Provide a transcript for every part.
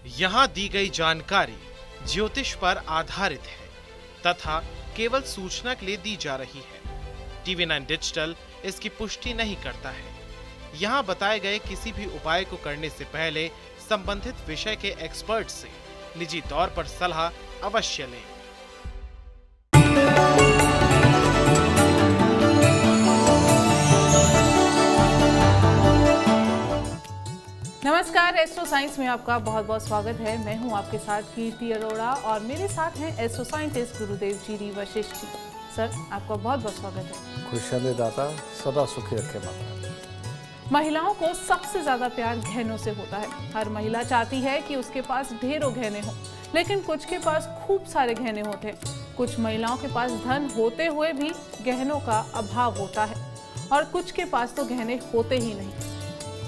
यहाँ दी गई जानकारी ज्योतिष पर आधारित है तथा केवल सूचना के लिए दी जा रही है। TV9 डिजिटल इसकी पुष्टि नहीं करता है। यहाँ बताए गए किसी भी उपाय को करने से पहले संबंधित विषय के एक्सपर्ट से निजी तौर पर सलाह अवश्य लें। नमस्कार, एस्ट्रो साइंस में आपका बहुत बहुत स्वागत है। मैं हूं आपके साथ कीर्ति अरोड़ा और मेरे साथ हैं एस्ट्रो साइंटिस्ट गुरुदेव G D Vashishtha ji. Sir, आपका बहुत बहुत स्वागत है। खुशहाली दाता सदा सुखी रखे माता। महिलाओं को सबसे ज्यादा प्यार गहनों से होता है। हर महिला चाहती है कि उसके पास ढेरों गहने हों, लेकिन कुछ के पास खूब सारे गहने होते हैं। कुछ महिलाओं के पास धन होते हुए भी गहनों का अभाव होता है और कुछ के पास तो गहने होते ही नहीं।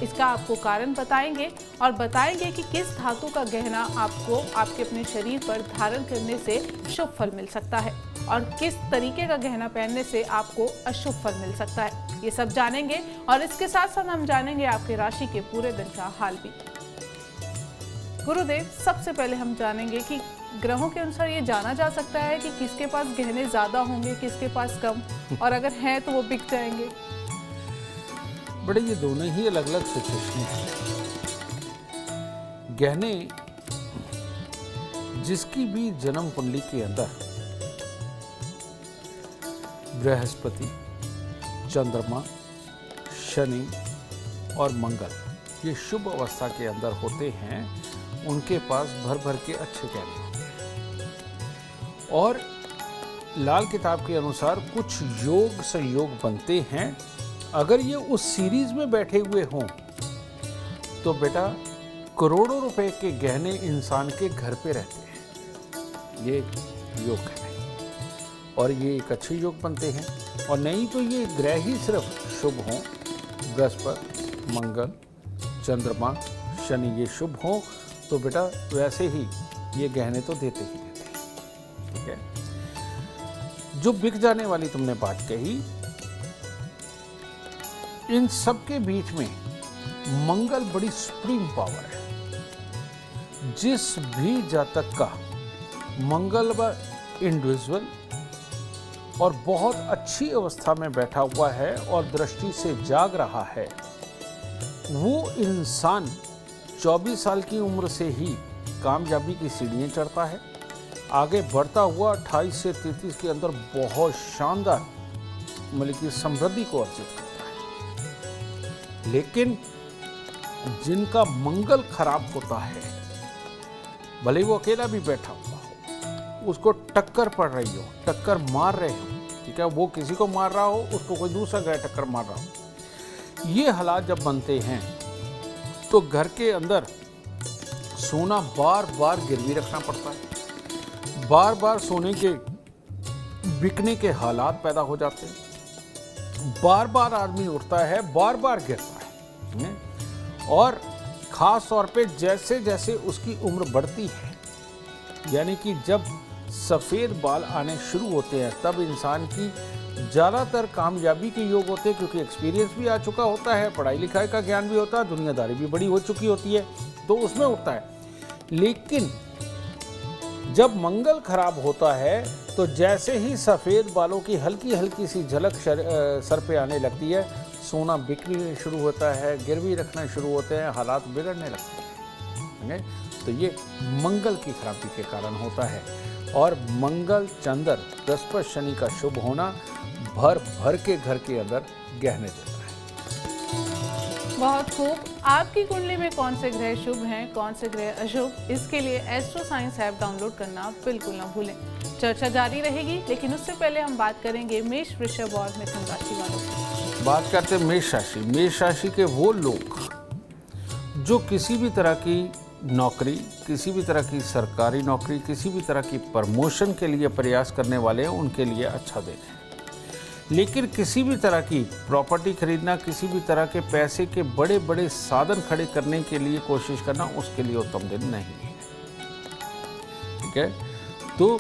इसका आपको कारण बताएंगे और बताएंगे कि किस धातु का गहना आपको आपके अपने शरीर पर धारण करने से शुभ फल मिल सकता है और किस तरीके का गहना पहनने से आपको अशुभ फल मिल सकता है। ये सब जानेंगे और इसके साथ साथ हम जानेंगे आपके राशि के पूरे दिन का हाल भी। गुरुदेव, सबसे पहले हम जानेंगे कि ग्रहों के अनुसार ये जाना जा सकता है कि किसके पास गहने ज्यादा होंगे, किसके पास कम, और अगर हैं तो वो बिक जाएंगे। बड़े ये दोनों ही अलग अलग सिचुएशन हैं। गहने जिसकी भी जन्म कुंडली के अंदर बृहस्पति, चंद्रमा, शनि और मंगल ये शुभ अवस्था के अंदर होते हैं, उनके पास भर भर के अच्छे गहने होते हैं। और लाल किताब के अनुसार कुछ योग संयोग बनते हैं। अगर ये उस सीरीज में बैठे हुए हों तो बेटा करोड़ों रुपए के गहने इंसान के घर पे रहते हैं। ये योग है और ये एक अच्छे योग बनते हैं। और नहीं तो ये ग्रह ही सिर्फ शुभ हों, बृहस्पति, मंगल, चंद्रमा, शनि ये शुभ हों तो बेटा वैसे ही ये गहने तो देते ही देते हैं। ठीक है। जो बिक जाने वाली तुमने बात कही, इन सब के बीच में मंगल बड़ी सुप्रीम पावर है। जिस भी जातक का मंगल व इंडिविजुअल और बहुत अच्छी अवस्था में बैठा हुआ है और दृष्टि से जाग रहा है, वो इंसान 24 साल की उम्र से ही कामयाबी की सीढ़ियां चढ़ता है। आगे बढ़ता हुआ 28 से 33 के अंदर बहुत शानदार मतलब की समृद्धि को अर्जित करता है। लेकिन जिनका मंगल खराब होता है, भले वो अकेला भी बैठा हुआ हो, उसको टक्कर पड़ रही हो, टक्कर मार रहे हो, ठीक है, वो किसी को मार रहा हो, उसको कोई दूसरा ग्रह टक्कर मार रहा हो, ये हालात जब बनते हैं तो घर के अंदर सोना बार बार गिरवी रखना पड़ता है। बार बार सोने के बिकने के हालात पैदा हो जाते हैं। बार बार आदमी उठता है, बार बार गिरता है। और खास तौर पे जैसे जैसे उसकी उम्र बढ़ती है, यानी कि जब सफ़ेद बाल आने शुरू होते हैं, तब इंसान की ज़्यादातर कामयाबी के योग होते हैं, क्योंकि एक्सपीरियंस भी आ चुका होता है, पढ़ाई लिखाई का ज्ञान भी होता है, दुनियादारी भी बड़ी हो चुकी होती है, तो उसमें उठता है। लेकिन जब मंगल खराब होता है तो जैसे ही सफ़ेद बालों की हल्की हल्की सी झलक सर पे आने लगती है, सोना बिकने शुरू होता है, गिरवी रखना शुरू होते हैं, हालात बिगड़ने लगते हैं। तो ये मंगल की खराबी के कारण होता है। और मंगल, चंद्र, बृहस्पति, शनि का शुभ होना भर भर के घर के अंदर गहने देता है। बहुत खूब। आपकी कुंडली में कौन से ग्रह शुभ हैं, कौन से ग्रह अशुभ, इसके लिए एस्ट्रो साइंस ऐप डाउनलोड करना बिल्कुल ना भूलें। चर्चा जारी रहेगी, लेकिन उससे पहले हम बात करेंगे मेष, वृषभ और मिथुन राशि वालों की। बात करते हैं मेष राशि। मेष राशि के वो लोग जो किसी भी तरह की नौकरी, किसी भी तरह की सरकारी नौकरी, किसी भी तरह की प्रमोशन के लिए प्रयास करने वाले हैं, उनके लिए अच्छा दिन है। लेकिन किसी भी तरह की प्रॉपर्टी खरीदना, किसी भी तरह के पैसे के बड़े बड़े साधन खड़े करने के लिए कोशिश करना, उसके लिए उत्तम दिन नहीं है। ठीक है, तो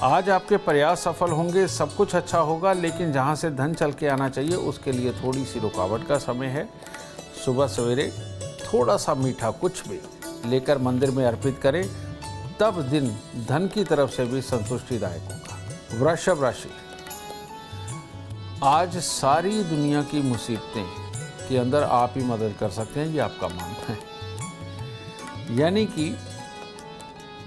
आज आपके प्रयास सफल होंगे, सब कुछ अच्छा होगा, लेकिन जहाँ से धन चल के आना चाहिए उसके लिए थोड़ी सी रुकावट का समय है। सुबह सवेरे थोड़ा सा मीठा कुछ भी लेकर मंदिर में अर्पित करें, तब दिन धन की तरफ से भी संतुष्टिदायक होगा। वृषभ राशि, आज सारी दुनिया की मुसीबतें के अंदर आप ही मदद कर सकते हैं, ये आपका मानना है। यानी कि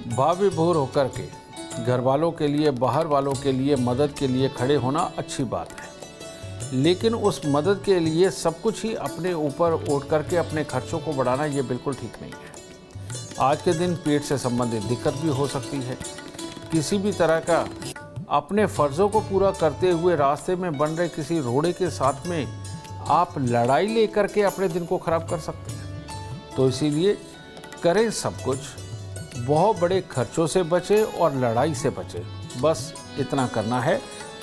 भाव विभोर होकर के घर वालों के लिए, बाहर वालों के लिए मदद के लिए खड़े होना अच्छी बात है, लेकिन उस मदद के लिए सब कुछ ही अपने ऊपर उठ करके अपने खर्चों को बढ़ाना ये बिल्कुल ठीक नहीं है। आज के दिन पेट से संबंधित दिक्कत भी हो सकती है। किसी भी तरह का अपने फर्जों को पूरा करते हुए रास्ते में बन रहे किसी रोड़े के साथ में आप लड़ाई लेकर के अपने दिन को खराब कर सकते हैं। तो इसीलिए करें सब कुछ, बहुत बड़े खर्चों से बचे और लड़ाई से बचे, बस इतना करना है।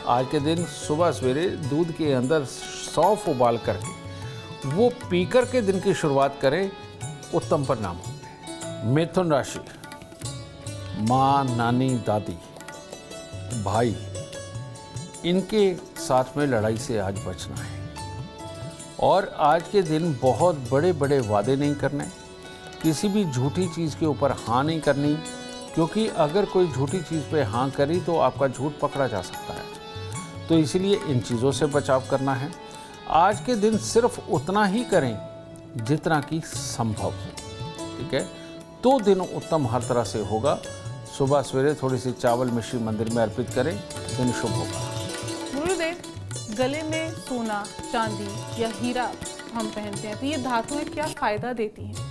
आज के दिन सुबह सवेरे दूध के अंदर सौंफ उबाल करके वो पी करके दिन की शुरुआत करें, उत्तम परिणाम होंगे। मिथुन राशि, माँ, नानी, दादी, भाई, इनके साथ में लड़ाई से आज बचना है। और आज के दिन बहुत बड़े बड़े वादे नहीं करने, किसी भी झूठी चीज़ के ऊपर हाँ नहीं करनी, क्योंकि अगर कोई झूठी चीज़ पे हाँ करी तो आपका झूठ पकड़ा जा सकता है। तो इसीलिए इन चीज़ों से बचाव करना है। आज के दिन सिर्फ उतना ही करें जितना कि संभव हो, ठीक है? तो दिन उत्तम हर तरह से होगा। सुबह सवेरे थोड़ी सी चावल मिश्री मंदिर में अर्पित करें, दिन शुभ होगा। गुरुदेव, गले में सोना, चांदी या हीरा हम पहनते हैं, तो ये धातुएं क्या फायदा देती हैं?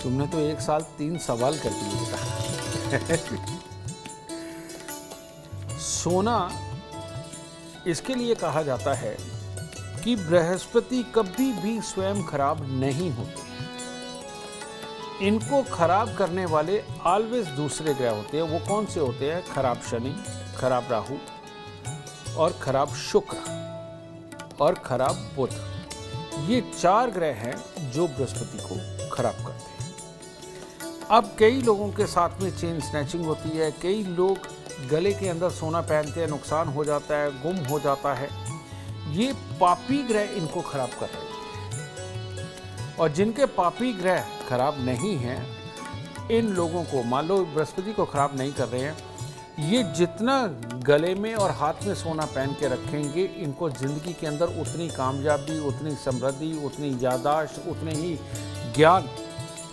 तुमने तो एक साल 3 सवाल कर दिए बेटा। सोना इसके लिए कहा जाता है कि बृहस्पति कभी भी स्वयं खराब नहीं होते। इनको खराब करने वाले ऑलवेज दूसरे ग्रह होते हैं। वो कौन से होते हैं? खराब शनि, खराब राहु और खराब शुक्र और खराब बुध। ये 4 ग्रह हैं जो बृहस्पति को खराब करते हैं। अब कई लोगों के साथ में चेन स्नैचिंग होती है, कई लोग गले के अंदर सोना पहनते हैं, नुकसान हो जाता है, गुम हो जाता है। ये पापी ग्रह इनको खराब कर रहे हैं। और जिनके पापी ग्रह खराब नहीं हैं, इन लोगों को, मान लो बृहस्पति को खराब नहीं कर रहे हैं, ये जितना गले में और हाथ में सोना पहन के रखेंगे, इनको जिंदगी के अंदर उतनी कामयाबी, उतनी समृद्धि, उतनी याददाश्त, उतने ही ज्ञान,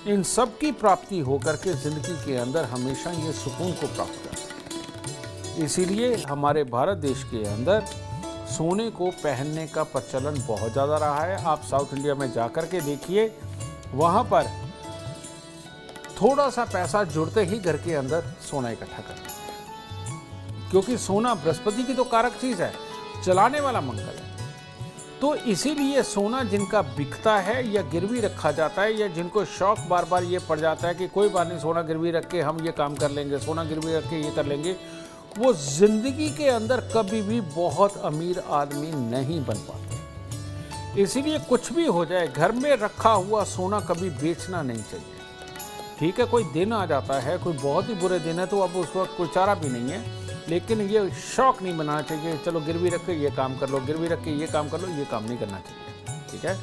इन सब की प्राप्ति होकर के जिंदगी के अंदर हमेशा ये सुकून को प्राप्त करते हैं। इसीलिए हमारे भारत देश के अंदर सोने को पहनने का प्रचलन बहुत ज़्यादा रहा है। आप साउथ इंडिया में जाकर के देखिए, वहाँ पर थोड़ा सा पैसा जुड़ते ही घर के अंदर सोना इकट्ठा कर देते हैं, क्योंकि सोना बृहस्पति की तो कारक चीज़ है, चलाने वाला मंगल है। तो इसीलिए सोना जिनका बिकता है या गिरवी रखा जाता है, या जिनको शौक बार बार ये पड़ जाता है कि कोई बात नहीं, सोना गिरवी रख के हम ये काम कर लेंगे, सोना गिरवी रख के ये कर लेंगे, वो जिंदगी के अंदर कभी भी बहुत अमीर आदमी नहीं बन पाते। इसीलिए कुछ भी हो जाए, घर में रखा हुआ सोना कभी बेचना नहीं चाहिए। ठीक है, कोई दिन आ जाता है, कोई बहुत ही बुरे दिन है, तो अब उस वक्त कोई चारा भी नहीं है, लेकिन ये शौक नहीं बनाना चाहिए, चलो गिरवी रख के ये काम कर लो, गिरवी रख के ये काम कर लो, ये काम नहीं करना चाहिए। ठीक है,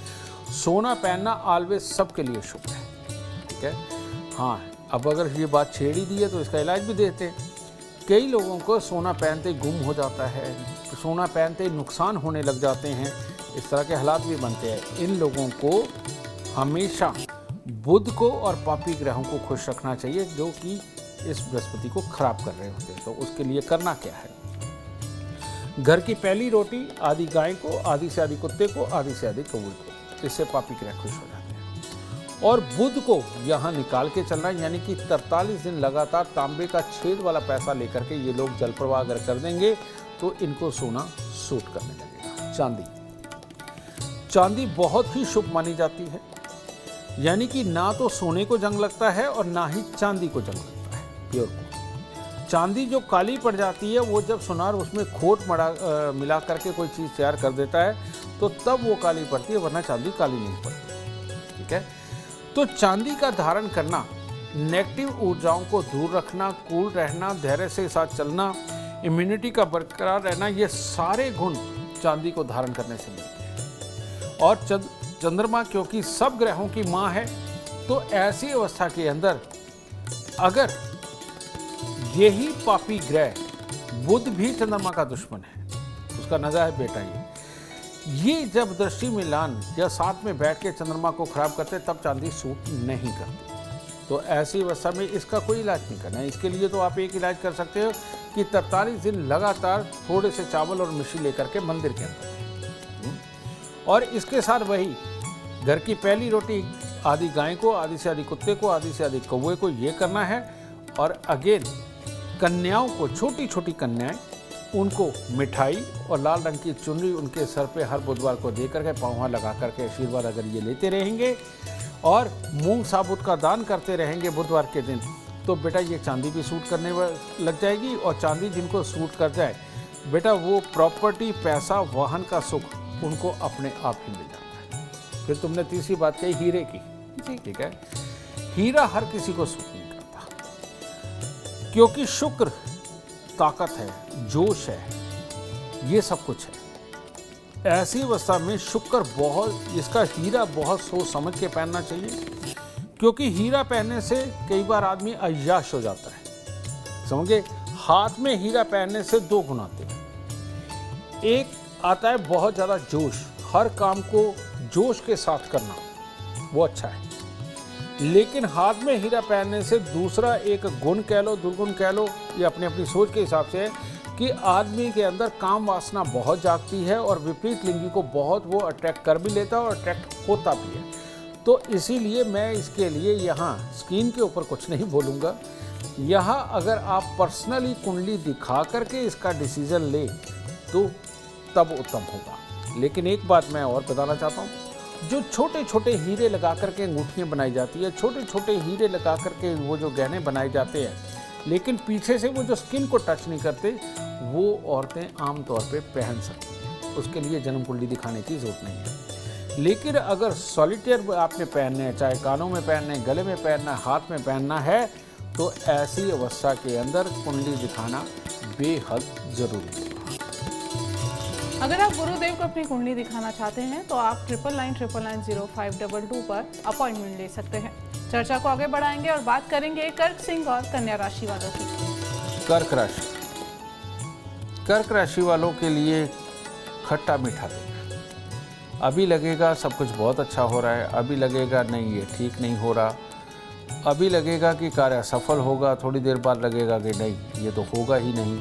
सोना पहनना ऑलवेज सबके लिए शुभ है। ठीक है, हाँ, अब अगर ये बात छेड़ी दी है तो इसका इलाज भी देते हैं। कई लोगों को सोना पहनते ही गुम हो जाता है, सोना पहनते ही नुकसान होने लग जाते हैं, इस तरह के हालात भी बनते हैं। इन लोगों को हमेशा बुध को और पापी ग्रहों को खुश रखना चाहिए, जो कि इस बृहस्पति को खराब कर रहे होते हैं। तो उसके लिए करना क्या है? घर की पहली रोटी आधी गाय को, आधी से आधी कुत्ते को, आधी से आधी कौवे को, इससे पापी ग्रह खुश हो जाते हैं। और बुध को यहाँ निकाल के चलना, यानी कि 43 दिन लगातार तांबे का छेद वाला पैसा लेकर के ये लोग जल प्रवाह अगर कर देंगे तो इनको सोना सूट करने लगेगा। चांदी बहुत ही शुभ मानी जाती है, यानी कि ना तो सोने को जंग लगता है और ना ही चांदी को जंग लगता है। प्योर को चांदी जो काली पड़ जाती है, वो जब सुनार उसमें खोट मिला करके कोई चीज़ तैयार कर देता है तो तब वो काली पड़ती है, वरना चांदी काली नहीं पड़ती। ठीक है, तो चांदी का धारण करना, नेगेटिव ऊर्जाओं को दूर रखना, कूल रहना, धैर्य से साथ चलना, इम्यूनिटी का बरकरार रहना, ये सारे गुण चांदी को धारण करने से मिलते हैं। और चंद्रमा क्योंकि सब ग्रहों की माँ है, तो ऐसी अवस्था के अंदर अगर यही पापी ग्रह बुध भी चंद्रमा का दुश्मन है, उसका नजा है बेटा ये जब दृष्टि मिलान या साथ में बैठ के चंद्रमा को खराब करते तब चांदी सूट नहीं करती। तो ऐसी अवस्था में इसका कोई इलाज नहीं करना है। इसके लिए तो आप एक इलाज कर सकते हो कि 43 दिन लगातार थोड़े से चावल और मिश्री लेकर के मंदिर के अंदर, और इसके साथ वही घर की पहली रोटी आधी गाय को, आधी से आधी कुत्ते को, आधी से आधी कौवे को, ये करना है। और अगेन कन्याओं को, छोटी छोटी कन्याएं, उनको मिठाई और लाल रंग की चुनरी उनके सर पे हर बुधवार को दे करके पाँव लगा करके आशीर्वाद अगर ये लेते रहेंगे और मूंग साबुत का दान करते रहेंगे बुधवार के दिन, तो बेटा ये चांदी भी सूट करने लग जाएगी। और चांदी जिनको सूट कर जाए बेटा, वो प्रॉपर्टी, पैसा, वाहन का सुख उनको अपने आप ही मिल जाता है। फिर तुमने तीसरी बात कही हीरे की, ठीक है। हीरा हर किसी को सूट नहीं करता, क्योंकि शुक्र ताकत है, जोश है, ये सब कुछ है। ऐसी अवस्था में शुक्र बहुत, इसका हीरा बहुत सोच समझ के पहनना चाहिए, क्योंकि हीरा पहनने से कई बार आदमी अय्याश हो जाता है। समझे, हाथ में हीरा पहनने से दो गुण आते हैं। एक आता है बहुत ज़्यादा जोश, हर काम को जोश के साथ करना, वो अच्छा है। लेकिन हाथ में हीरा पहनने से दूसरा एक गुण कह लो, दुर्गुण कह लो, ये अपनी अपनी सोच के हिसाब से है कि आदमी के अंदर काम वासना बहुत जागती है और विपरीत लिंगी को बहुत वो अट्रैक्ट कर भी लेता है और अट्रैक्ट होता भी है। तो इसीलिए मैं इसके लिए यहाँ स्क्रीन के ऊपर कुछ नहीं बोलूँगा। यहाँ अगर आप पर्सनली कुंडली दिखा करके इसका डिसीजन ले तो तब उत्तम होगा। लेकिन एक बात मैं और बताना चाहता हूँ, जो छोटे छोटे हीरे लगा करके अंगूठियाँ बनाई जाती है, छोटे छोटे हीरे लगा करके वो जो गहने बनाए जाते हैं, लेकिन पीछे से वो जो स्किन को टच नहीं करते, वो औरतें आम तौर पे पहन सकती हैं। उसके लिए जन्म कुंडली दिखाने की ज़रूरत नहीं है। लेकिन अगर सॉलिटेयर आपने पहनने हैं, चाहे कानों में पहनने, गले में पहनना है, हाथ में पहनना है, तो ऐसी अवस्था के अंदर कुंडली दिखाना बेहद ज़रूरी है। अगर आप गुरुदेव को अपनी कुंडली दिखाना चाहते हैं तो आप 99990522 पर अपॉइंटमेंट ले सकते हैं। चर्चा को आगे बढ़ाएंगे और बात करेंगे कर्क सिंह और कन्या राशि वालों की। कर्क राशि, कर्क राशि वालों के लिए खट्टा मीठा दिन। अभी लगेगा सब कुछ बहुत अच्छा हो रहा है, अभी लगेगा नहीं ये ठीक नहीं हो रहा, अभी लगेगा कि कार्य सफल होगा, थोड़ी देर बाद लगेगा कि नहीं ये तो होगा ही नहीं।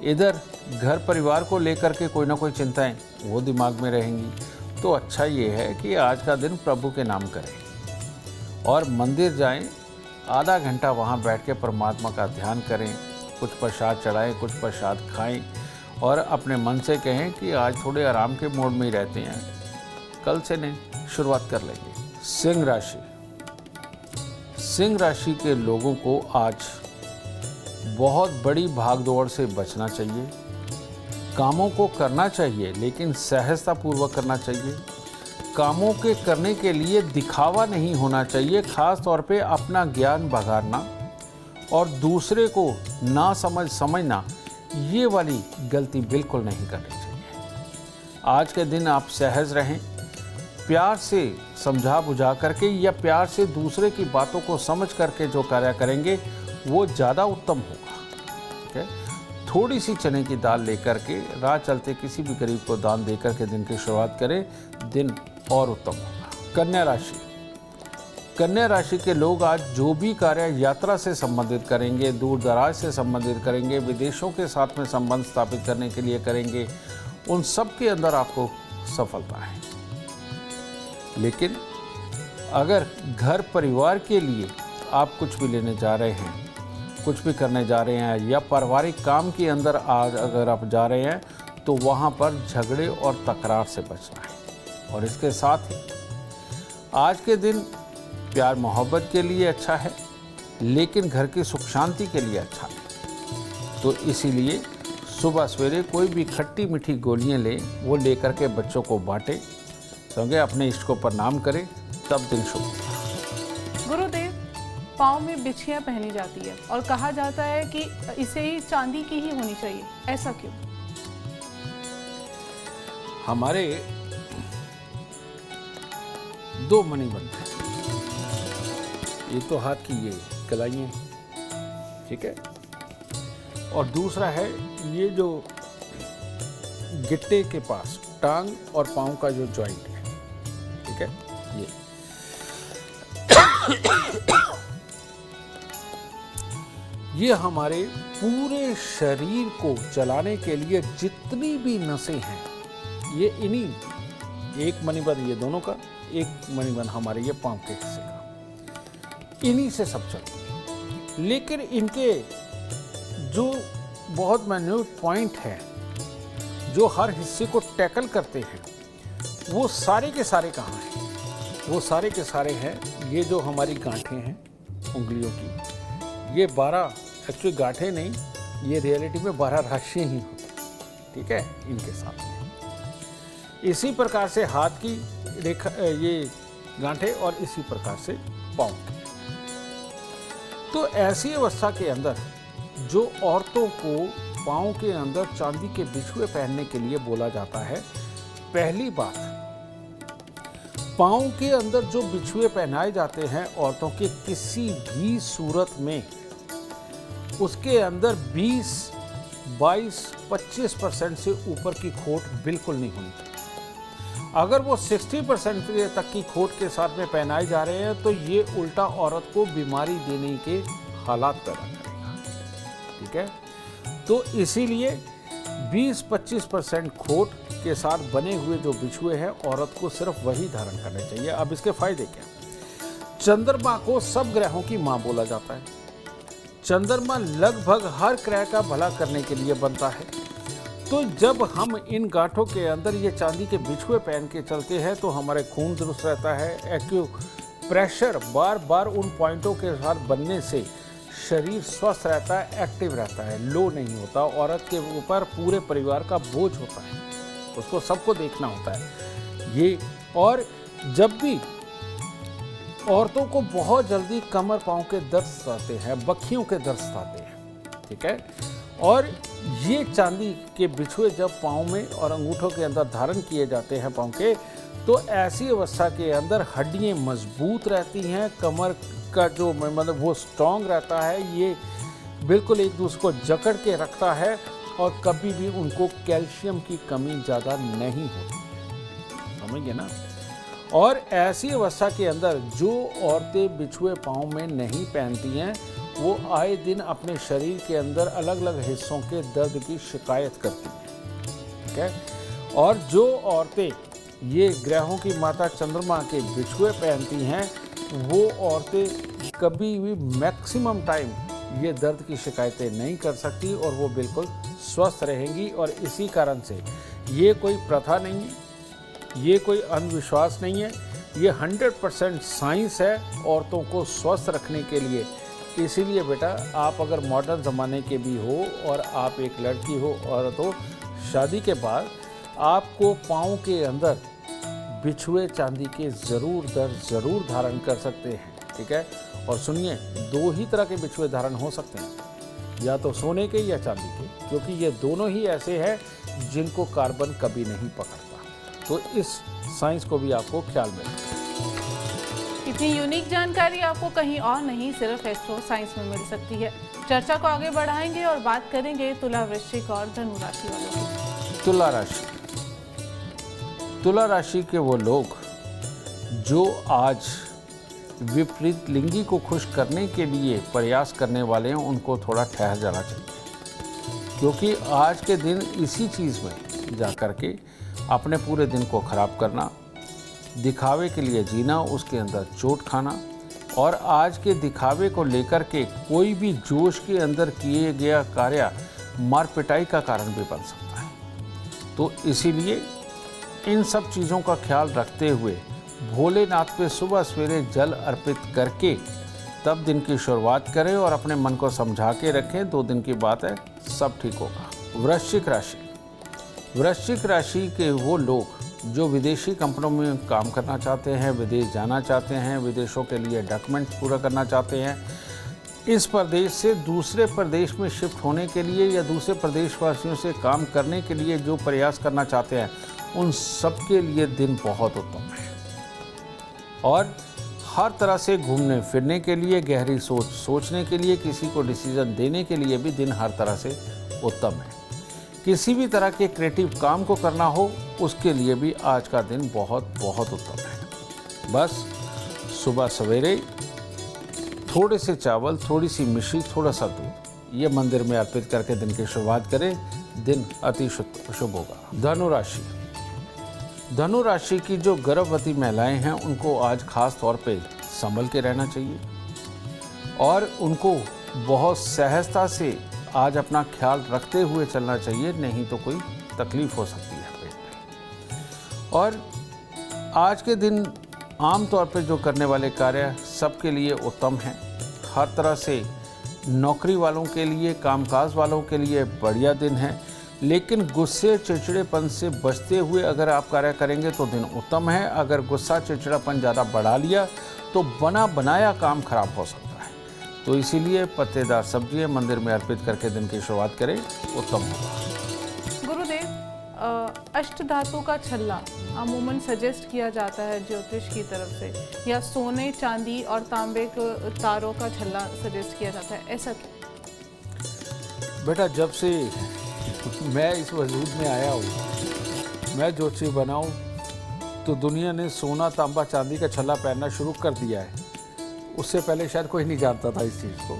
इधर घर परिवार को लेकर के कोई ना कोई चिंताएं वो दिमाग में रहेंगी। तो अच्छा ये है कि आज का दिन प्रभु के नाम करें और मंदिर जाएं, आधा घंटा वहाँ बैठ के परमात्मा का ध्यान करें, कुछ प्रसाद चढ़ाएं, कुछ प्रसाद खाएं और अपने मन से कहें कि आज थोड़े आराम के मोड में ही रहते हैं, कल से नहीं शुरुआत कर लेंगे। सिंह राशि, सिंह राशि के लोगों को आज बहुत बड़ी भागदौड़ से बचना चाहिए। कामों को करना चाहिए लेकिन सहजतापूर्वक करना चाहिए। कामों के करने के लिए दिखावा नहीं होना चाहिए, खास तौर पे अपना ज्ञान बघाड़ना और दूसरे को ना समझना, ये वाली गलती बिल्कुल नहीं करनी चाहिए। आज के दिन आप सहज रहें, प्यार से समझा बुझा करके या प्यार से दूसरे की बातों को समझ करके जो कार्य करेंगे वो ज़्यादा उत्तम होगा। ठीक है, थोड़ी सी चने की दाल लेकर के राह चलते किसी भी गरीब को दान देकर के दिन की शुरुआत करें, दिन और उत्तम होगा। कन्या राशि, कन्या राशि के लोग आज जो भी कार्य यात्रा से संबंधित करेंगे, दूर दराज से संबंधित करेंगे, विदेशों के साथ में संबंध स्थापित करने के लिए करेंगे, उन सब के अंदर आपको सफलता है। लेकिन अगर घर परिवार के लिए आप कुछ भी लेने जा रहे हैं, कुछ भी करने जा रहे हैं या पारिवारिक काम के अंदर आज अगर आप जा रहे हैं, तो वहाँ पर झगड़े और तकरार से बचना है। और इसके साथ ही आज के दिन प्यार मोहब्बत के लिए अच्छा है, लेकिन घर की सुख शांति के लिए अच्छा नहीं। तो इसीलिए सुबह सवेरे कोई भी खट्टी मीठी गोलियां लें, वो लेकर के बच्चों को बांटें, समझे, अपने इष्ट को प्रणाम करें, तब दिन शुभ होगा। गुरुदेव, पाँव में बिछियाँ पहनी जाती है और कहा जाता है कि इसे ही चांदी की ही होनी चाहिए, ऐसा क्यों? हमारे दो मणि बनते हैं, एक तो हाथ की ये कलाइयाँ, ठीक है, और दूसरा है ये जो गिट्टे के पास टांग और पाँव का जो जॉइंट है, ठीक है, ये हमारे पूरे शरीर को चलाने के लिए जितनी भी नसें हैं, ये इन्हीं, एक मणिबंध ये दोनों का, एक मणिबंध हमारे ये पाँव के हिस्से का, इन्हीं से सब चलती है। लेकिन इनके जो बहुत मैन्यूट पॉइंट है जो हर हिस्से को टैकल करते हैं, वो सारे के सारे कहाँ हैं? वो सारे के सारे हैं ये जो हमारी गांठें हैं उंगलियों की, ये 12 एक्चुअली गांठें नहीं, ये रियलिटी में 12 राशियाँ ही होती, ठीक है, इनके साथ में। इसी प्रकार से हाथ की रेखा, ये गांठें, और इसी प्रकार से पाँव की। तो ऐसी अवस्था के अंदर जो औरतों को पाँव के अंदर चांदी के बिछुए पहनने के लिए बोला जाता है, पहली बात, पाँव के अंदर जो बिछुए पहनाए जाते हैं औरतों के, किसी भी सूरत में उसके अंदर 20, 22, 25% से ऊपर की खोट बिल्कुल नहीं होनी चाहिए। अगर वो 60% तक की खोट के साथ में पहनाए जा रहे हैं तो ये उल्टा औरत को बीमारी देने के हालात पैदा करेगा, ठीक है। तो इसीलिए 20-25% खोट के साथ बने हुए जो बिछुए हैं, औरत को सिर्फ वही धारण करने चाहिए। अब इसके फायदे क्या? चंद्रमा को सब ग्रहों की मां बोला जाता है। चंद्रमा लगभग हर ग्रह का भला करने के लिए बनता है। तो जब हम इन गांठों के अंदर ये चांदी के बिछुए पहन के चलते हैं तो हमारे खून दुरुस्त रहता है। एक्यूप्रेशर बार बार उन पॉइंटों के साथ बनने से शरीर स्वस्थ रहता है, एक्टिव रहता है, लो नहीं होता। औरत के ऊपर पूरे परिवार का बोझ होता है, उसको सबको देखना होता है ये। और जब भी औरतों को बहुत जल्दी कमर पाँव के दर्द आते हैं, बखियों के दर्द आते हैं, ठीक है, और ये चांदी के बिछुए जब पाँव में और अंगूठों के अंदर धारण किए जाते हैं पाँव के, तो ऐसी अवस्था के अंदर हड्डियाँ मजबूत रहती हैं, कमर का जो मतलब वो स्ट्रॉन्ग रहता है, ये बिल्कुल एक दूसरे को जकड़ के रखता है और कभी भी उनको कैल्शियम की कमी ज़्यादा नहीं होती, समझिए ना। और ऐसी अवस्था के अंदर जो औरतें बिछुए पाँव में नहीं पहनती हैं, वो आए दिन अपने शरीर के अंदर अलग अलग हिस्सों के दर्द की शिकायत करती हैं, ठीक है। और जो औरतें ये ग्रहों की माता चंद्रमा के बिछुए पहनती हैं, वो औरतें कभी भी मैक्सिमम टाइम ये दर्द की शिकायतें नहीं कर सकती और वो बिल्कुल स्वस्थ रहेंगी। और इसी कारण से ये कोई प्रथा नहीं है, ये कोई अंधविश्वास नहीं है, ये 100% साइंस है औरतों को स्वस्थ रखने के लिए। इसीलिए बेटा, आप अगर मॉडर्न ज़माने के भी हो और आप एक लड़की हो, औरत हो, शादी के बाद आपको पाँव के अंदर बिछुए चांदी के ज़रूर धारण कर सकते हैं, ठीक है। और सुनिए, 2 ही तरह के बिछुए धारण हो सकते हैं, या तो सोने के या चांदी के, क्योंकि ये दोनों ही ऐसे हैं जिनको कार्बन कभी नहीं पकड़ता। तो इस साइंस को भी आपको ख्याल में रखना। इतनी यूनिक जानकारी आपको कहीं और नहीं, सिर्फ एस्ट्रो साइंस में मिल सकती है। चर्चा को आगे बढ़ाएंगे और बात करेंगे तुला, वृश्चिक और धनु राशि वालों की। तुला राशि, तुला राशि के वो लोग जो आज विपरीत लिंगी को खुश करने के लिए प्रयास करने वाले हैं, उनको थोड़ा ठहर जाना चाहिए, क्योंकि आज के दिन इसी चीज़ में जा कर के अपने पूरे दिन को ख़राब करना, दिखावे के लिए जीना, उसके अंदर चोट खाना, और आज के दिखावे को लेकर के कोई भी जोश के अंदर किए गया कार्य मार पिटाई का कारण भी बन सकता है। तो इसीलिए इन सब चीज़ों का ख्याल रखते हुए भोलेनाथ पे सुबह सवेरे जल अर्पित करके तब दिन की शुरुआत करें और अपने मन को समझा के रखें। 2 दिन की बात है, सब ठीक होगा। वृश्चिक राशि, वृश्चिक राशि के वो लोग जो विदेशी कंपनियों में काम करना चाहते हैं, विदेश जाना चाहते हैं, विदेशों के लिए डॉक्यूमेंट्स पूरा करना चाहते हैं, इस प्रदेश से दूसरे प्रदेश में शिफ्ट होने के लिए या दूसरे प्रदेशवासियों से काम करने के लिए जो प्रयास करना चाहते हैं, उन सब के लिए दिन बहुत उत्तम है। और हर तरह से घूमने फिरने के लिए, गहरी सोच सोचने के लिए, किसी को डिसीजन देने के लिए भी दिन हर तरह से उत्तम है। किसी भी तरह के क्रिएटिव काम को करना हो उसके लिए भी आज का दिन बहुत बहुत उत्तम है। बस सुबह सवेरे थोड़े से चावल, थोड़ी सी मिश्री, थोड़ा सा दूध ये मंदिर में अर्पित करके दिन की शुरुआत करें, दिन अति शुभ होगा। धनु राशि। धनु राशि की जो गर्भवती महिलाएं हैं उनको आज खास तौर पे संभल के रहना चाहिए और उनको बहुत सहजता से आज अपना ख्याल रखते हुए चलना चाहिए, नहीं तो कोई तकलीफ हो सकती है पेट में। और आज के दिन आम तौर पे जो करने वाले कार्य सबके लिए उत्तम हैं। हर तरह से नौकरी वालों के लिए, कामकाज वालों के लिए बढ़िया दिन है, लेकिन गुस्से चिड़चिड़ेपन से बचते हुए अगर आप कार्य करेंगे तो दिन उत्तम है। अगर गुस्सा चिड़चिड़ापन ज़्यादा बढ़ा लिया तो बना बनाया काम खराब हो सकता है। तो इसीलिए पत्तेदार सब्जियां मंदिर में अर्पित करके दिन की शुरुआत करें, उत्तम होगा। गुरुदेव, अष्ट धातु का छल्ला अमूमन सजेस्ट किया जाता है ज्योतिष की तरफ से, या सोने, चांदी और तांबे के तारों का छल्ला सजेस्ट किया जाता है, ऐसा क्यों? बेटा, जब से मैं इस वजूद में आया हूँ, मैं ज्योतिषी बना हूँ, तो दुनिया ने सोना, तांबा, चांदी का छल्ला पहनना शुरू कर दिया है। उससे पहले शायद कोई नहीं जानता था इस चीज़ को।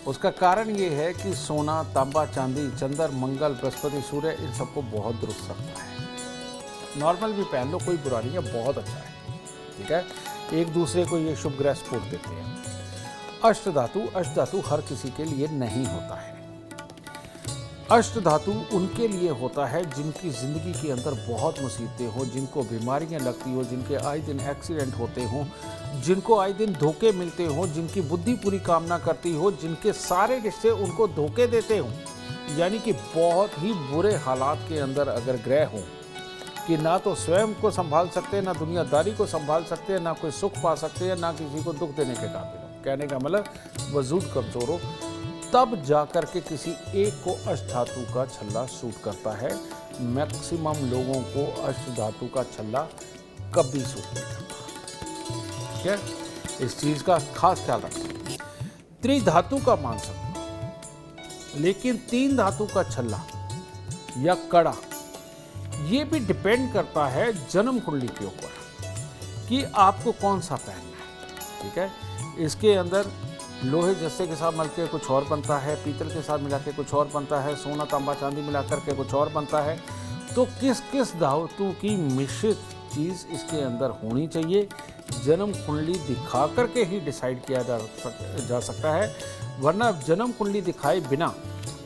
उसका कारण ये है कि सोना, तांबा, चांदी, चंद्र, मंगल, बृहस्पति, सूर्य इन सबको बहुत दुरुस्त रखता है। नॉर्मल भी पहन लो, कोई बुरा नहीं है, बहुत अच्छा है, ठीक है। एक दूसरे को ये शुभ ग्रह सपोर्ट देते हैं। अष्ट धातु हर किसी के लिए नहीं होता है। अष्ट धातु उनके लिए होता है जिनकी ज़िंदगी के अंदर बहुत मुसीबतें हो, जिनको बीमारियां लगती हो, जिनके आए दिन एक्सीडेंट होते हों, जिनको आए दिन धोखे मिलते हों, जिनकी बुद्धि पूरी काम ना करती हो, जिनके सारे रिश्ते उनको धोखे देते हों, यानी कि बहुत ही बुरे हालात के अंदर अगर ग्रह हों कि ना तो स्वयं को संभाल सकते हैं, ना दुनियादारी को संभाल सकते हैं, ना कोई सुख पा सकते हैं, ना किसी को दुख देने के काबिल हो, कहने का मतलब वजूद कमज़ोर हो, तब जाकर के किसी एक को अष्ट धातु का छल्ला सूट करता है। मैक्सिमम लोगों को अष्ट धातु का छल्ला कभी सूट नहीं करता, ठीक है। इस चीज़ का खास ख्याल रखें। त्रिधातु का मान सकते हो, लेकिन तीन धातु का छल्ला या कड़ा ये भी डिपेंड करता है जन्म कुंडली के ऊपर कि आपको कौन सा पहनना है, ठीक है। इसके अंदर लोहे जस्से के साथ मिलकर कुछ और बनता है, पीतल के साथ मिला के कुछ और बनता है, सोना, तांबा, चांदी मिला करके कुछ और बनता है। तो किस किस धातु की मिश्रित चीज़ इसके अंदर होनी चाहिए, जन्म कुंडली दिखा करके ही डिसाइड किया जा सकता है। वरना जन्म कुंडली दिखाए बिना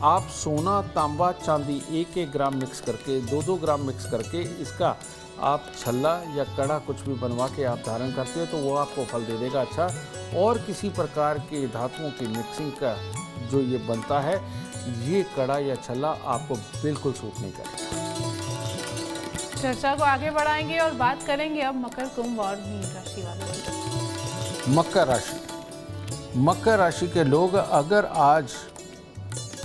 आप सोना, तांबा, चांदी 1-1 ग्राम मिक्स करके, 2-2 ग्राम मिक्स करके इसका आप छल्ला या कड़ा कुछ भी बनवा के आप धारण करते हो तो वो आपको फल दे देगा अच्छा। और किसी प्रकार के धातुओं की मिक्सिंग का जो ये बनता है, ये कड़ा या छल्ला आपको बिल्कुल सूट नहीं करेगा। चर्चा को आगे बढ़ाएंगे और बात करेंगे अब मकर, कुंभ और मीन राशि वालों की। मकर राशि के लोग अगर आज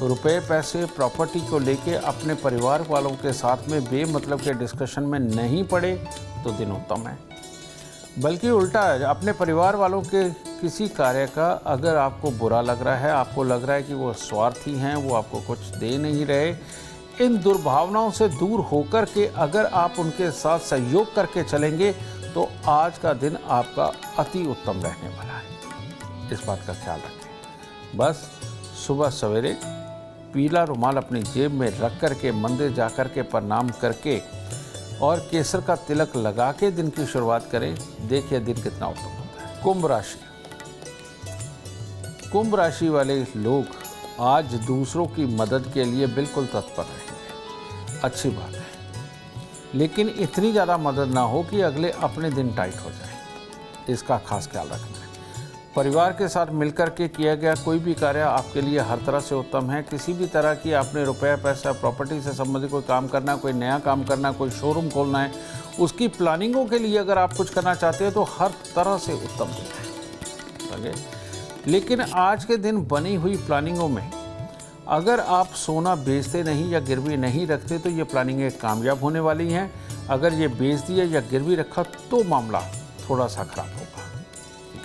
रुपए, पैसे, प्रॉपर्टी को लेके अपने परिवार वालों के साथ में बेमतलब के डिस्कशन में नहीं पड़े तो दिन उत्तम है। बल्कि उल्टा अपने परिवार वालों के किसी कार्य का अगर आपको बुरा लग रहा है, आपको लग रहा है कि वो स्वार्थी हैं, वो आपको कुछ दे नहीं रहे, इन दुर्भावनाओं से दूर होकर के अगर आप उनके साथ सहयोग करके चलेंगे तो आज का दिन आपका अति उत्तम रहने वाला है। इस बात का ख्याल रखें। बस सुबह सवेरे पीला रुमाल अपनी जेब में रख करके मंदिर जा कर के प्रणाम करके और केसर का तिलक लगा के दिन की शुरुआत करें, देखिए दिन कितना उत्तम होता है। कुंभ राशि वाले लोग आज दूसरों की मदद के लिए बिल्कुल तत्पर रहेंगे, अच्छी बात है, लेकिन इतनी ज़्यादा मदद ना हो कि अगले अपने दिन टाइट हो जाए, इसका खास ख्याल रखना है। परिवार के साथ मिलकर के किया गया कोई भी कार्य आपके लिए हर तरह से उत्तम है। किसी भी तरह की आपने रुपया, पैसा, प्रॉपर्टी से संबंधित कोई काम करना, कोई नया काम करना, कोई शोरूम खोलना है, उसकी प्लानिंगों के लिए अगर आप कुछ करना चाहते हैं तो हर तरह से उत्तम दिन है। लेकिन आज के दिन बनी हुई प्लानिंगों में अगर आप सोना बेचते नहीं या गिरवी नहीं रखते तो ये प्लानिंगें कामयाब होने वाली हैं। अगर ये बेच दिया या गिरवी रखा तो मामला थोड़ा सा खराब होगा।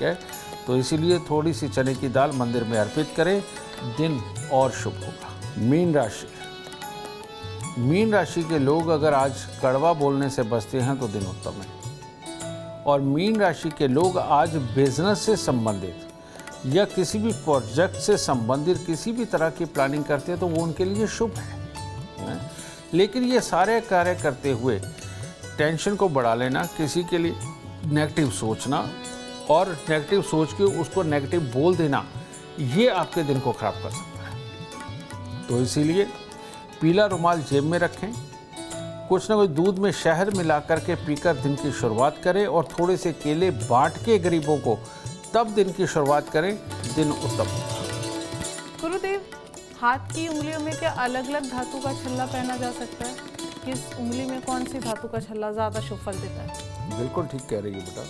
ठीक है। तो इसीलिए थोड़ी सी चने की दाल मंदिर में अर्पित करें, दिन और शुभ होगा। मीन राशि, मीन राशि के लोग अगर आज कड़वा बोलने से बचते हैं तो दिन उत्तम है। और मीन राशि के लोग आज बिजनेस से संबंधित या किसी भी प्रोजेक्ट से संबंधित किसी भी तरह की प्लानिंग करते हैं तो वो उनके लिए शुभ है। लेकिन ये सारे कार्य करते हुए टेंशन को बढ़ा लेना, किसी के लिए नेगेटिव सोचना और नेगेटिव सोच के उसको नेगेटिव बोल देना, ये आपके दिन को खराब कर सकता है। तो इसीलिए पीला रुमाल जेब में रखें, कुछ ना कुछ दूध में शहद मिला करके पीकर दिन की शुरुआत करें और थोड़े से केले बांट के गरीबों को तब दिन की शुरुआत करें, दिन उत्तम होगा। गुरुदेव, हाथ की उंगलियों में क्या अलग अलग धातु का छल्ला पहना जा सकता है? किस उंगली में कौन सी धातु का छल्ला ज्यादा शुभ फल देता है? बिल्कुल ठीक कह रही है बेटा,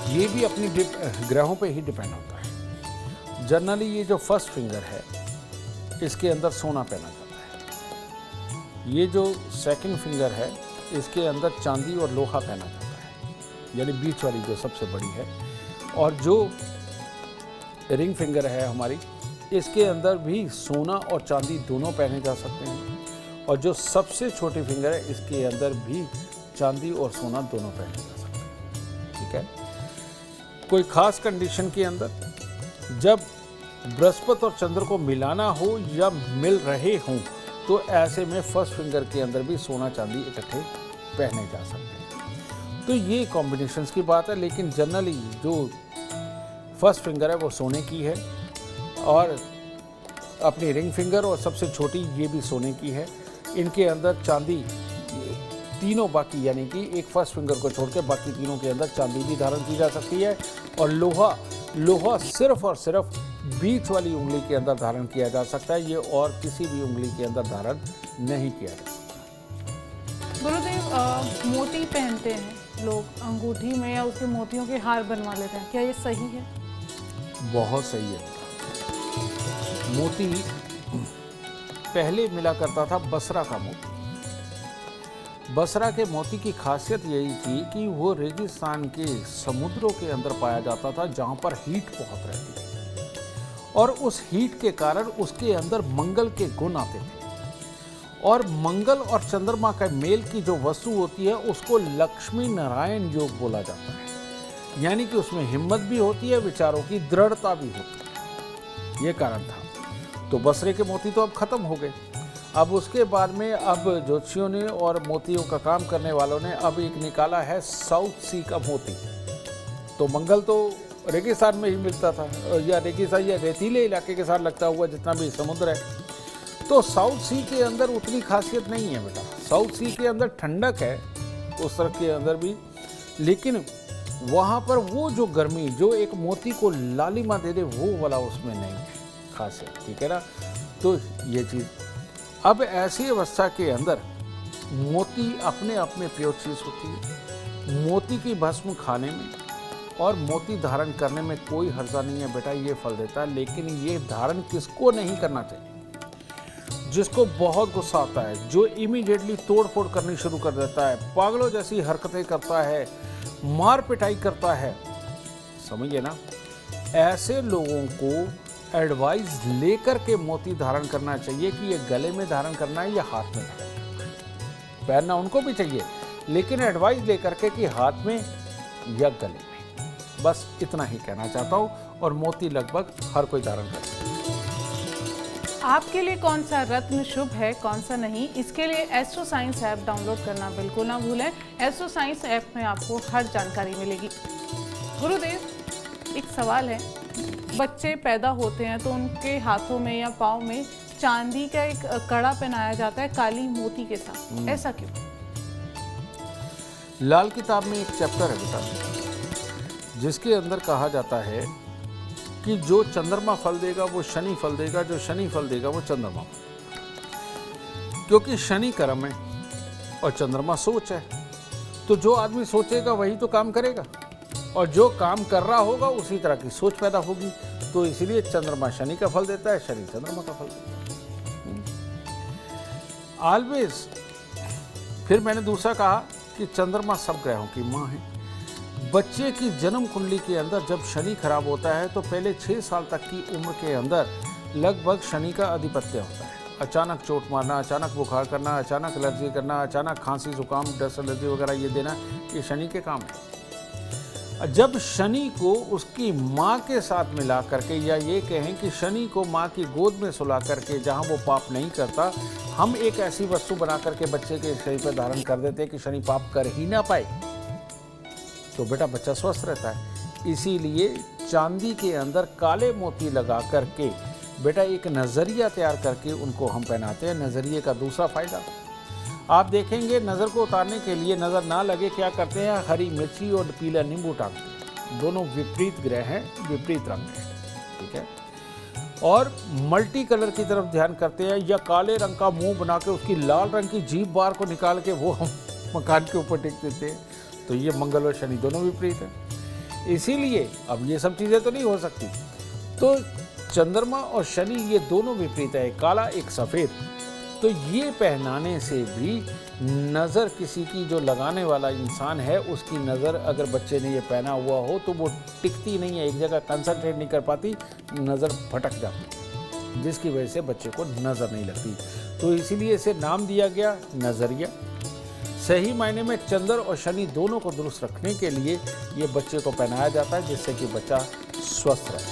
ये भी अपनी ग्रहों पे ही डिपेंड होता है। जनरली ये जो फर्स्ट फिंगर है इसके अंदर सोना पहना जाता है, ये जो सेकंड फिंगर है इसके अंदर चांदी और लोहा पहना जाता है, यानी बीच वाली जो सबसे बड़ी है। और जो रिंग फिंगर है हमारी, इसके अंदर भी सोना और चांदी दोनों पहने जा सकते हैं। और जो सबसे छोटी फिंगर है इसके अंदर भी चांदी और सोना दोनों पहने जा सकते हैं, ठीक है। कोई खास कंडीशन के अंदर जब बृहस्पति और चंद्र को मिलाना हो या मिल रहे हों तो ऐसे में फर्स्ट फिंगर के अंदर भी सोना चांदी इकट्ठे पहने जा सकते हैं। तो ये कॉम्बिनेशंस की बात है, लेकिन जनरली जो फर्स्ट फिंगर है वो सोने की है और अपनी रिंग फिंगर और सबसे छोटी ये भी सोने की है। इनके अंदर चांदी तीनों बाकी, यानी कि एक फर्स्ट फिंगर को छोड़ के बाकी तीनों के अंदर चांदी भी धारण की जा सकती है। और लोहा सिर्फ और सिर्फ बीच वाली उंगली के अंदर धारण किया जा सकता है, ये और किसी भी उंगली के अंदर धारण नहीं किया जा सकता। गुरुदेव, मोती पहनते हैं लोग अंगूठी में या उसके मोतियों के हार बनवा लेते हैं, क्या ये सही है? बहुत सही है। मोती पहले मिला करता था बसरा का मोती। बसरा के मोती की खासियत यही थी कि वो रेगिस्तान के समुद्रों के अंदर पाया जाता था जहाँ पर हीट बहुत रहती थी और उस हीट के कारण उसके अंदर मंगल के गुण आते थे। और मंगल और चंद्रमा का मेल की जो वस्तु होती है उसको लक्ष्मी नारायण योग बोला जाता है, यानी कि उसमें हिम्मत भी होती है, विचारों की दृढ़ता भी होती है, ये कारण था। तो बसरे के मोती तो अब खत्म हो गए। अब उसके बाद में अब ज्योतिषियों ने और मोतियों का काम करने वालों ने अब एक निकाला है साउथ सी का मोती। तो मंगल तो रेगिस्तान में ही मिलता था, या रेगिस्तान या रेतीले इलाके के साथ लगता हुआ जितना भी समुद्र है। तो साउथ सी के अंदर उतनी खासियत नहीं है बेटा। साउथ सी के अंदर ठंडक है उस तरफ के अंदर भी, लेकिन वहाँ पर वो जो गर्मी जो एक मोती को लालिमा दे दे वो वाला उसमें नहीं है खासियत, ठीक है ना। तो ये चीज़ अब ऐसी अवस्था के अंदर मोती अपने आप में प्योर चीज़ होती है। मोती की भस्म खाने में और मोती धारण करने में कोई हर्जा नहीं है बेटा, ये फल देता है। लेकिन ये धारण किसको नहीं करना चाहिए? जिसको बहुत गुस्सा आता है, जो इमीडिएटली तोड़ फोड़ करनी शुरू कर देता है, पागलों जैसी हरकतें करता है, मार पिटाई करता है, समझिए ना, ऐसे लोगों को एडवाइस लेकर के मोती धारण करना चाहिए कि ये गले में धारण करना है या हाथ में धारण करना है। पहनना उनको भी चाहिए, लेकिन एडवाइस लेकर के कि हाथ में या गले में। बस इतना ही कहना चाहता हूँ। और मोती लगभग हर कोई धारण कर सकता है। आपके लिए कौन सा रत्न शुभ है, कौन सा नहीं, इसके लिए एस्ट्रो साइंस ऐप डाउनलोड करना बिल्कुल ना भूलें। एस्ट्रो साइंस ऐप में आपको हर जानकारी मिलेगी। गुरुदेव, एक सवाल है, बच्चे पैदा होते हैं तो उनके हाथों में या पाँव में चांदी का एक कड़ा पहनाया जाता है काली मोती के साथ, ऐसा क्यों? लाल किताब में एक चैप्टर है बेटा जिसके अंदर कहा जाता है कि जो चंद्रमा फल देगा वो शनि फल देगा, जो शनि फल देगा वो चंद्रमा फल देगा। क्योंकि शनि कर्म है और चंद्रमा सोच है, तो जो आदमी सोचेगा वही तो काम करेगा और जो काम कर रहा होगा उसी तरह की सोच पैदा होगी। तो इसलिए चंद्रमा शनि का फल देता है, शनि चंद्रमा का फल देता है। ऑलवेज। फिर मैंने दूसरा कहा कि चंद्रमा सब ग्रहों की माँ है। बच्चे की जन्म कुंडली के अंदर जब शनि खराब होता है तो पहले 6 साल तक की उम्र के अंदर लगभग शनि का आधिपत्य होता है। अचानक चोट मारना, अचानक बुखार करना, अचानक एलर्जी करना, अचानक खांसी जुकाम डस्ट एलर्जी वगैरह ये देना, ये शनि के काम है। जब शनि को उसकी माँ के साथ मिला करके, या ये कहें कि शनि को माँ की गोद में सुला करके जहाँ वो पाप नहीं करता, हम एक ऐसी वस्तु बना करके बच्चे के शरीर पर धारण कर देते हैं कि शनि पाप कर ही ना पाए, तो बेटा बच्चा स्वस्थ रहता है। इसीलिए चांदी के अंदर काले मोती लगा करके बेटा एक नज़रिया तैयार करके उनको हम पहनाते हैं। नज़रिए का दूसरा फायदा आप देखेंगे, नज़र को उतारने के लिए, नज़र ना लगे, क्या करते हैं, हरी मिर्ची और पीला नींबू टांगते हैं। दोनों विपरीत ग्रह हैं, विपरीत रंग हैं, ठीक है। और मल्टी कलर की तरफ ध्यान करते हैं, या काले रंग का मुंह बना के उसकी लाल रंग की जीभ बार को निकाल के वो हम मकान के ऊपर टिक देते हैं। तो ये मंगल और शनि दोनों विपरीत हैं। इसीलिए अब ये सब चीज़ें तो नहीं हो सकती, तो चंद्रमा और शनि ये दोनों विपरीत है, एक काला एक सफ़ेद। तो ये पहनाने से भी नज़र किसी की, जो लगाने वाला इंसान है उसकी नज़र, अगर बच्चे ने ये पहना हुआ हो तो वो टिकती नहीं है, एक जगह कंसंट्रेट नहीं कर पाती, नज़र भटक जाती, जिसकी वजह से बच्चे को नज़र नहीं लगती। तो इसीलिए इसे नाम दिया गया नज़रिया। सही मायने में चंद्र और शनि दोनों को दुरुस्त रखने के लिए ये बच्चे को पहनाया जाता है, जिससे कि बच्चा स्वस्थ रहे।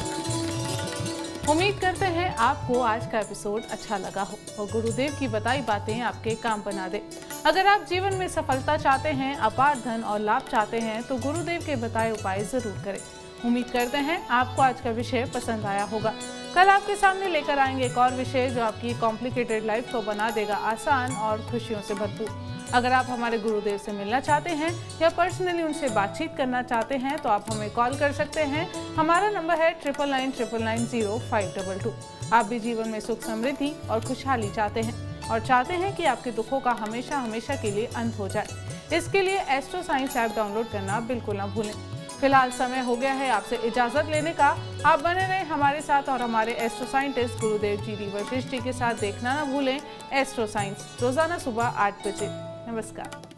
उम्मीद करते हैं आपको आज का एपिसोड अच्छा लगा हो और गुरुदेव की बताई बातें आपके काम बना दे। अगर आप जीवन में सफलता चाहते हैं, अपार धन और लाभ चाहते हैं, तो गुरुदेव के बताए उपाय जरूर करें। उम्मीद करते हैं आपको आज का विषय पसंद आया होगा। कल आपके सामने लेकर आएंगे एक और विषय जो आपकी कॉम्प्लिकेटेड लाइफ को बना देगा आसान और खुशियों से भरपूर। अगर आप हमारे गुरुदेव से मिलना चाहते हैं या पर्सनली उनसे बातचीत करना चाहते हैं तो आप हमें कॉल कर सकते हैं। हमारा नंबर है 9999900522। आप भी जीवन में सुख समृद्धि और खुशहाली चाहते हैं और चाहते हैं कि आपके दुखों का हमेशा हमेशा के लिए अंत हो जाए। इसके लिए एस्ट्रो साइंस ऐप डाउनलोड करना बिल्कुल ना भूलें। फिलहाल समय हो गया है आपसे इजाजत लेने का। आप बने रहें हमारे साथ और हमारे एस्ट्रो साइंटिस्ट गुरुदेव जी वशिष्ठ जी के साथ देखना ना भूलें एस्ट्रो साइंस, रोजाना सुबह 8 बजे। नमस्कार।